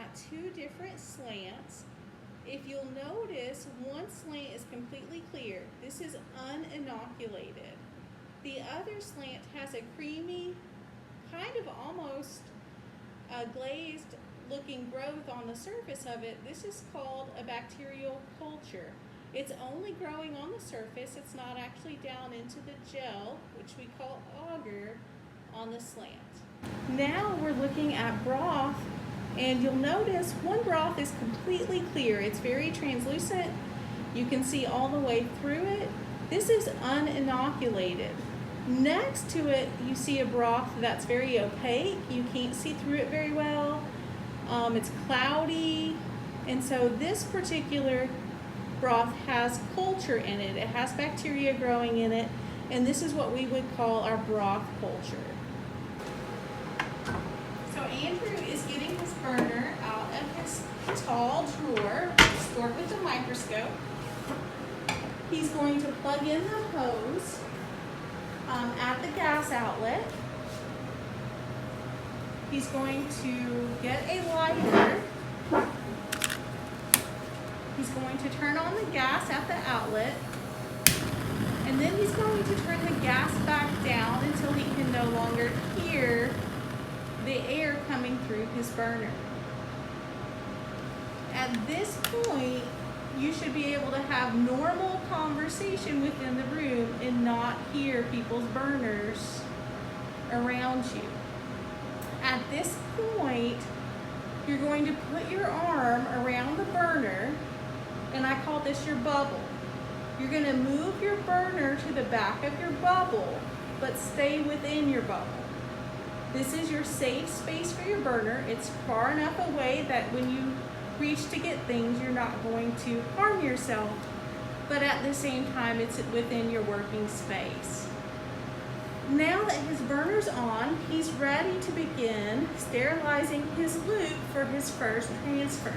at two different slants. If you'll notice, one slant is completely clear. This is uninoculated. The other slant has a creamy, kind of almost glazed looking growth on the surface of it. This is called a bacterial culture. It's only growing on the surface. It's not actually down into the gel, which we call agar, on the slant. Now we're looking at broth, and you'll notice one broth is completely clear. It's very translucent. You can see all the way through it. This is uninoculated. Next to it, you see a broth that's very opaque. You can't see through it very well. It's cloudy, and so this particular broth has culture in it. It has bacteria growing in it, and this is what we would call our broth culture. So Andrew is getting his burner out of his tall drawer, stored with the microscope. He's going to plug in the hose at the gas outlet. He's going to get a lighter. He's going to turn on the gas at the outlet, and then he's going to turn the gas back down until he can no longer hear the air coming through his burner. At this point, you should be able to have normal conversation within the room and not hear people's burners around you. At this point, you're going to put your arm around the burner, and I call this your bubble. You're going to move your burner to the back of your bubble, but stay within your bubble. This is your safe space for your burner. It's far enough away that when you reach to get things, you're not going to harm yourself, but at the same time, it's within your working space. Now that his burner's on, he's ready to begin sterilizing his loop for his first transfer.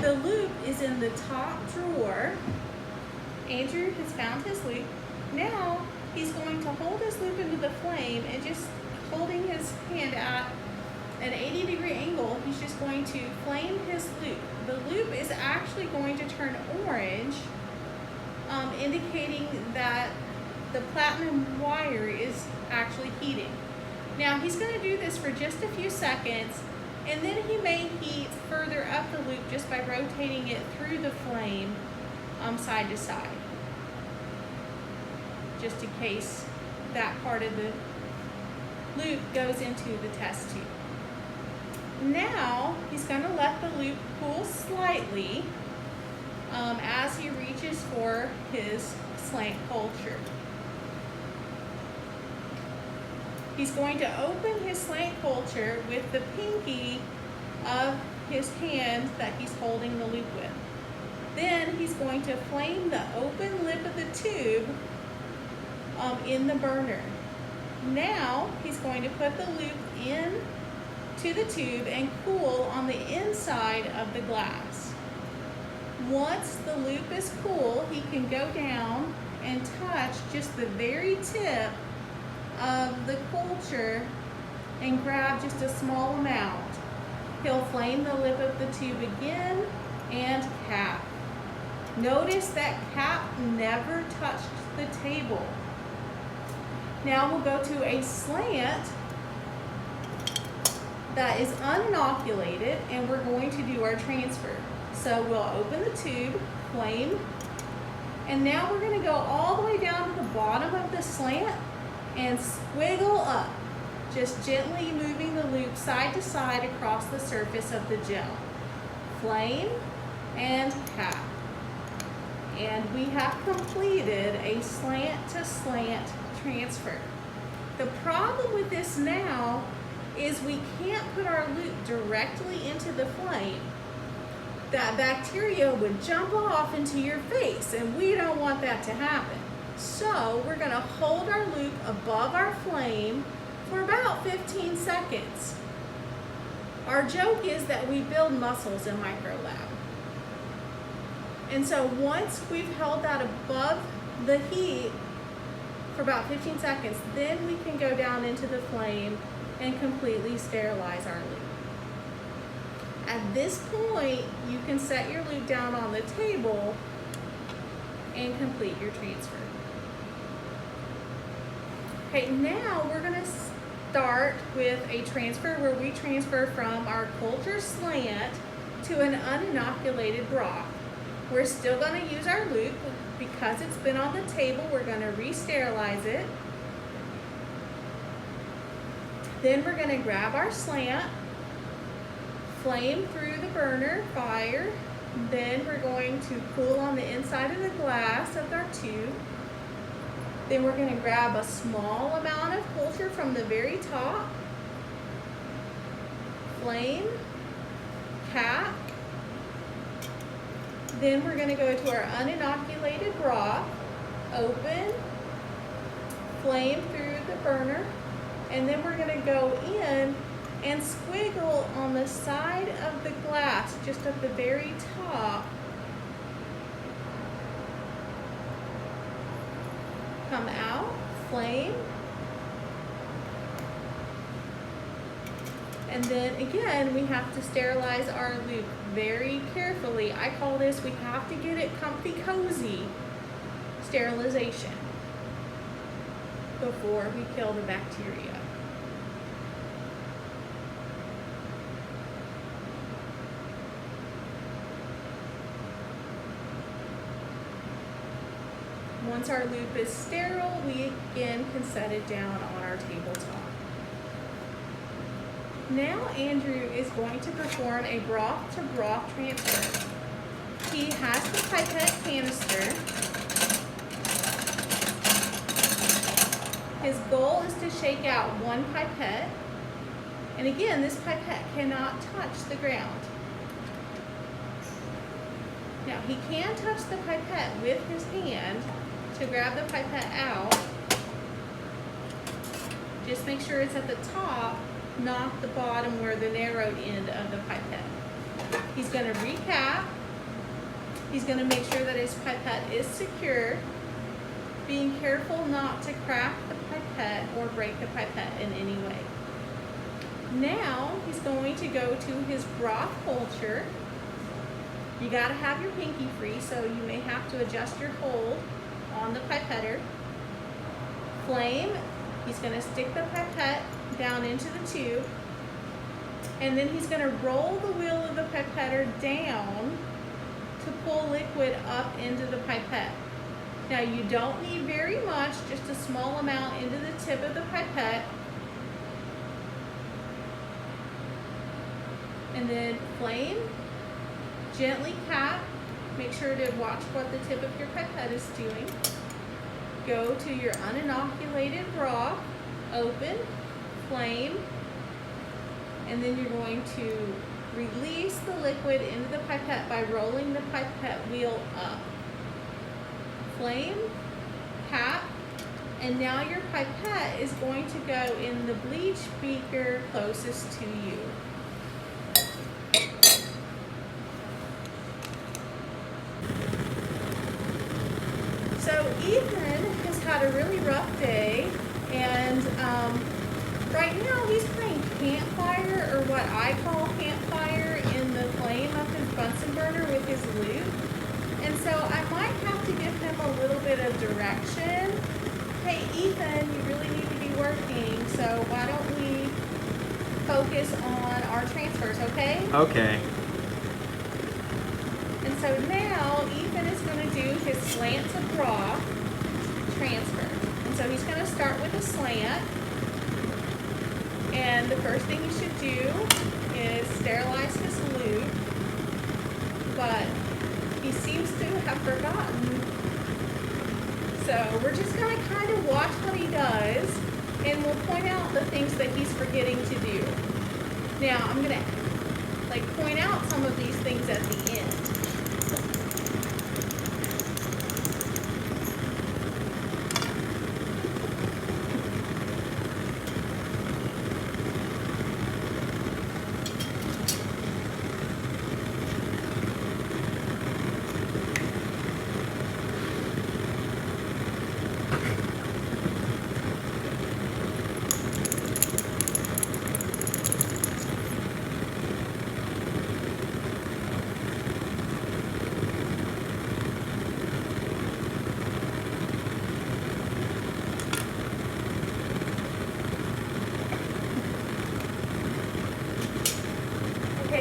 The loop is in the top drawer. Andrew has found his loop. Now he's going to hold his loop into the flame, and just holding his hand at an 80-degree angle, he's just going to flame his loop. The loop is actually going to turn orange, indicating that the platinum wire is actually heating. Now he's going to do this for just a few seconds, and then he may heat further up the loop just by rotating it through the flame side to side, just in case that part of the loop goes into the test tube. Now he's going to let the loop cool slightly as he reaches for his slant culture. He's going to open his slant culture with the pinky of his hand that he's holding the loop with. Then he's going to flame the open lip of the tube in the burner. Now he's going to put the loop in to the tube and cool on the inside of the glass. Once the loop is cool, he can go down and touch just the very tip of the culture and grab just a small amount. He'll flame the lip of the tube again and cap. Notice that cap never touched the table. Now we'll go to a slant that is uninoculated, and we're going to do our transfer. So we'll open the tube, flame, and now we're going to go all the way down to the bottom of the slant and squiggle up, just gently moving the loop side to side across the surface of the gel. Flame and cap. And we have completed a slant to slant transfer. The problem with this now is we can't put our loop directly into the flame. That bacteria would jump off into your face, and we don't want that to happen. So we're going to hold our loop above our flame for about 15 seconds. Our joke is that we build muscles in MicroLab. And so once we've held that above the heat for about 15 seconds, then we can go down into the flame and completely sterilize our loop. At At this point, you can set your loop down on the table and complete your transfer. Okay, now we're gonna start with a transfer where we transfer from our culture slant to an uninoculated broth. We're still gonna use our loop. Because it's been on the table, we're gonna re-sterilize it. Then we're gonna grab our slant, flame through the burner, fire. Then we're going to cool on the inside of the glass of our tube. Then we're gonna grab a small amount of culture from the very top, flame, cap. Then we're gonna go to our uninoculated broth, open, flame through the burner, and then we're gonna go in and squiggle on the side of the glass, just at the very top. Come out, flame. And then again, we have to sterilize our loop very carefully. I call this, we have to get it comfy cozy sterilization before we kill the bacteria. Once our loop is sterile, we again can set it down on our tabletop. Now Andrew is going to perform a broth to broth transfer. He has the pipette canister. His goal is to shake out one pipette. And again, this pipette cannot touch the ground. Now he can touch the pipette with his hand to grab the pipette out. Just make sure it's at the top, not the bottom where the narrowed end of the pipette. He's going to recap. He's going to make sure that his pipette is secure, being careful not to crack the pipette or break the pipette in any way. Now he's going to go to his broth culture. You got to have your pinky free, so you may have to adjust your hold on the pipetter. Flame, he's going to stick the pipette down into the tube, and then he's going to roll the wheel of the pipetter down to pull liquid up into the pipette. Now you don't need very much, just a small amount into the tip of the pipette. And then flame, gently cap, make sure to watch what the tip of your pipette is doing. Go to your uninoculated broth, open, flame, and then you're going to release the liquid into the pipette by rolling the pipette wheel up. Flame, cap, and now your pipette is going to go in the bleach beaker closest to you. So Ethan has had a really rough day, and right now he's playing campfire, or what I call campfire, in the flame of his Bunsen burner with his loop. And so I might have to give him a little bit of direction. Hey Ethan, you really need to be working, so why don't we focus on our transfers, okay? Okay. And so now Ethan is going to do his slant to broth transfer. And so he's going to start with a slant. And the first thing he should do is sterilize his loop. But he seems to have forgotten. So we're just going to kind of watch what he does, and we'll point out the things that he's forgetting to do. Now I'm going to point out some of these things at the end.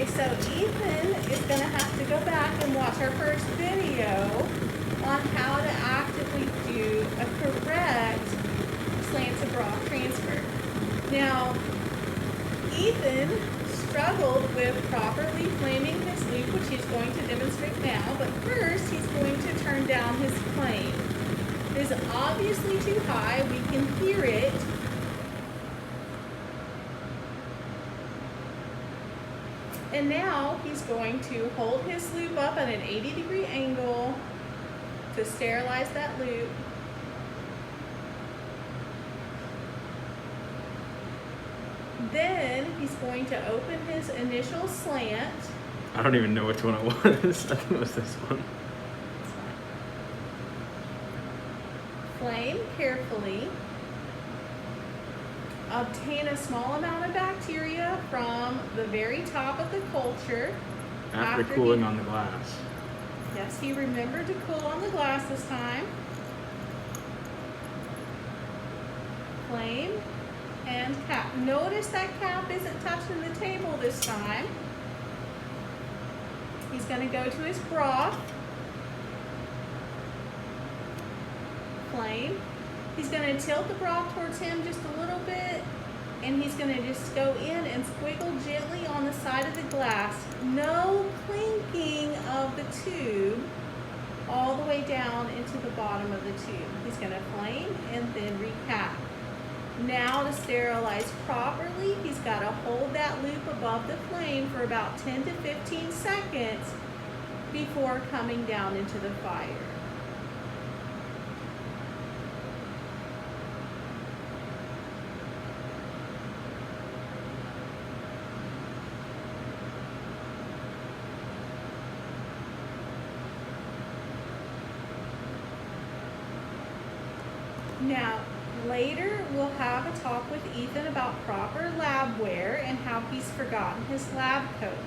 Okay, so Ethan is going to have to go back and watch our first video on how to actively do a correct slanted broth transfer. Now, Ethan struggled with properly flaming his loop, which he's going to demonstrate now, but first he's going to turn down his flame. It is obviously too high, we can hear it. And now he's going to hold his loop up at an 80-degree angle to sterilize that loop. Then he's going to open his initial slant. I don't even know which one it was. I think it was this one. Flame carefully. Obtain a small amount of bacteria from the very top of the culture. After cooling on the glass. Yes, he remembered to cool on the glass this time. Flame and cap. Notice that cap isn't touching the table this time. He's going to go to his broth. Flame. He's going to tilt the broth towards him just a little bit, and he's going to just go in and squiggle gently on the side of the glass. No clinking of the tube all the way down into the bottom of the tube. He's going to flame and then recap. Now to sterilize properly, he's got to hold that loop above the flame for about 10 to 15 seconds before coming down into the fire. Now, later we'll have a talk with Ethan about proper lab wear and how he's forgotten his lab coat.